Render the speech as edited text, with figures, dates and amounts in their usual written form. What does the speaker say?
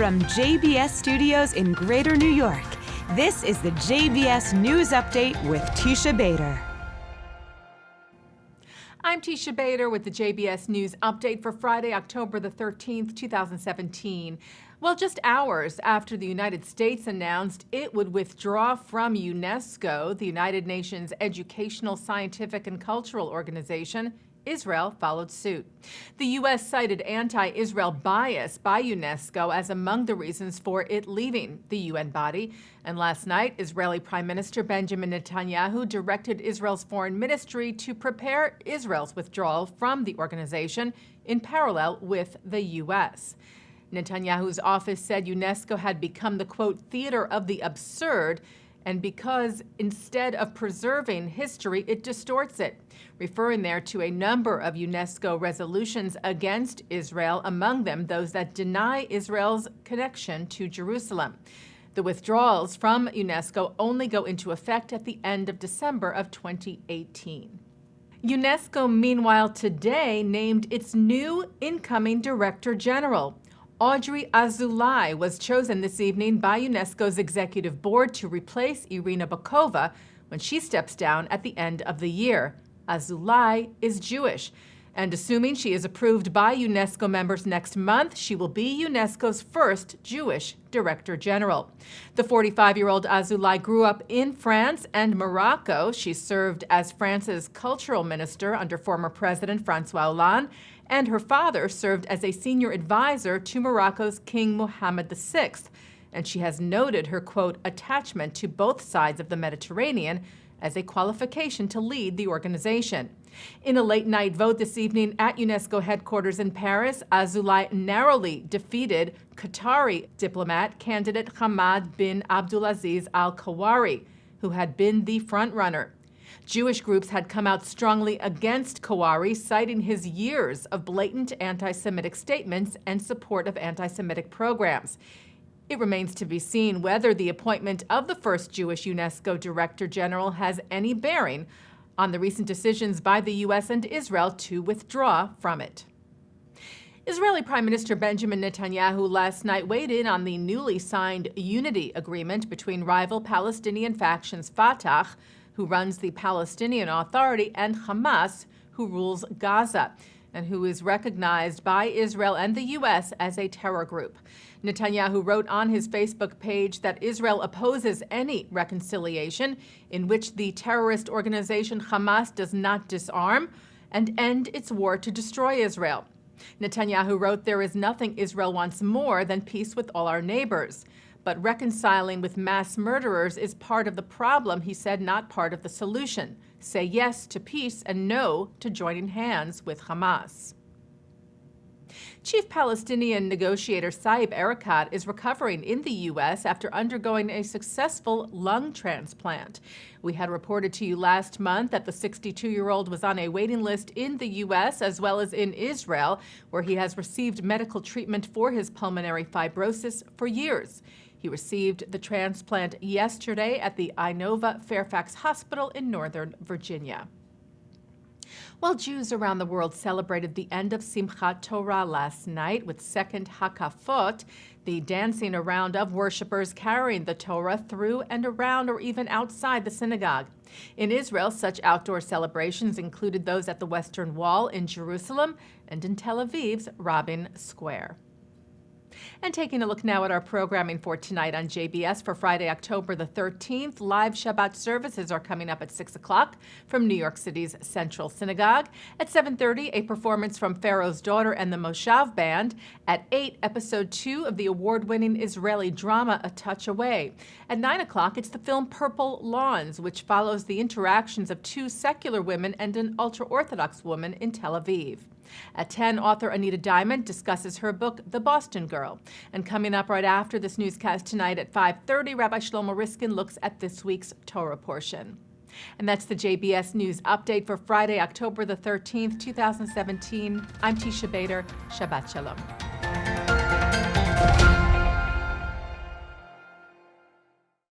from JBS Studios in Greater New York, this is the JBS News Update with Teisha Bader. I'm Teisha Bader with the JBS News Update for Friday, October the 13th, 2017. Well, just hours after the United States announced it would withdraw from UNESCO, the United Nations Educational, Scientific, and Cultural Organization, Israel followed suit. The U.S. cited anti-Israel bias by UNESCO as among the reasons for it leaving the UN body. And last night, Israeli Prime Minister Benjamin Netanyahu directed Israel's foreign ministry to prepare Israel's withdrawal from the organization in parallel with the U.S. Netanyahu's office said UNESCO had become the, quote, theater of the absurd, and because instead of preserving history, it distorts it, referring there to a number of UNESCO resolutions against Israel, among them those that deny Israel's connection to Jerusalem. The withdrawals from UNESCO only go into effect at the end of December of 2018. UNESCO, meanwhile, today named its new incoming Director General. Audrey Azoulay was chosen this evening by UNESCO's executive board to replace Irina Bokova when she steps down at the end of the year. Azoulay is Jewish, and assuming she is approved by UNESCO members next month, she will be UNESCO's first Jewish Director General. The 45-year-old Azoulay grew up in France and Morocco. She served as France's cultural minister under former President François Hollande, and her father served as a senior advisor to Morocco's King Mohammed VI. And she has noted her, quote, attachment to both sides of the Mediterranean as a qualification to lead the organization. In a late-night vote this evening at UNESCO headquarters in Paris, Azoulay narrowly defeated Qatari diplomat candidate Hamad bin Abdulaziz al-Kawari, who had been the frontrunner. Jewish groups had come out strongly against Kawari, citing his years of blatant anti-Semitic statements and support of anti-Semitic programs. It remains to be seen whether the appointment of the first Jewish UNESCO Director General has any bearing on the recent decisions by the U.S. and Israel to withdraw from it. Israeli Prime Minister Benjamin Netanyahu last night weighed in on the newly signed unity agreement between rival Palestinian factions Fatah, who runs the Palestinian Authority, and Hamas, who rules Gaza, and who is recognized by Israel and the U.S. as a terror group. Netanyahu wrote on his Facebook page that Israel opposes any reconciliation in which the terrorist organization Hamas does not disarm and end its war to destroy Israel. Netanyahu wrote, there is nothing Israel wants more than peace with all our neighbors. But reconciling with mass murderers is part of the problem, he said, not part of the solution. Say yes to peace and no to joining hands with Hamas. Chief Palestinian negotiator Saeb is recovering in the U.S. after undergoing a successful lung transplant. We had reported to you last month that the 62-year-old was on a waiting list in the U.S. as well as in Israel, where he has received medical treatment for his pulmonary fibrosis for years. He received the transplant yesterday at the Inova Fairfax Hospital in Northern Virginia. While Jews around the world celebrated the end of Simchat Torah last night with second Hakafot, the dancing around of worshipers carrying the Torah through and around or even outside the synagogue. In Israel, such outdoor celebrations included those at the Western Wall in Jerusalem and in Tel Aviv's Rabin Square. And taking a look now at our programming for tonight on JBS for Friday, October the 13th, live Shabbat services are coming up at 6 o'clock from New York City's Central Synagogue. At 7:30, a performance from Pharaoh's Daughter and the Moshav Band. At 8, episode 2 of the award-winning Israeli drama A Touch Away. At 9 o'clock, it's the film Purple Lawns, which follows the interactions of two secular women and an ultra-Orthodox woman in Tel Aviv. At 10, author Anita Diamond discusses her book, The Boston Girl. And coming up right after this newscast tonight at 5:30, Rabbi Shlomo Riskin looks at this week's Torah portion. And that's the JBS News Update for Friday, October the 13th, 2017. I'm Teisha Bader. Shabbat Shalom.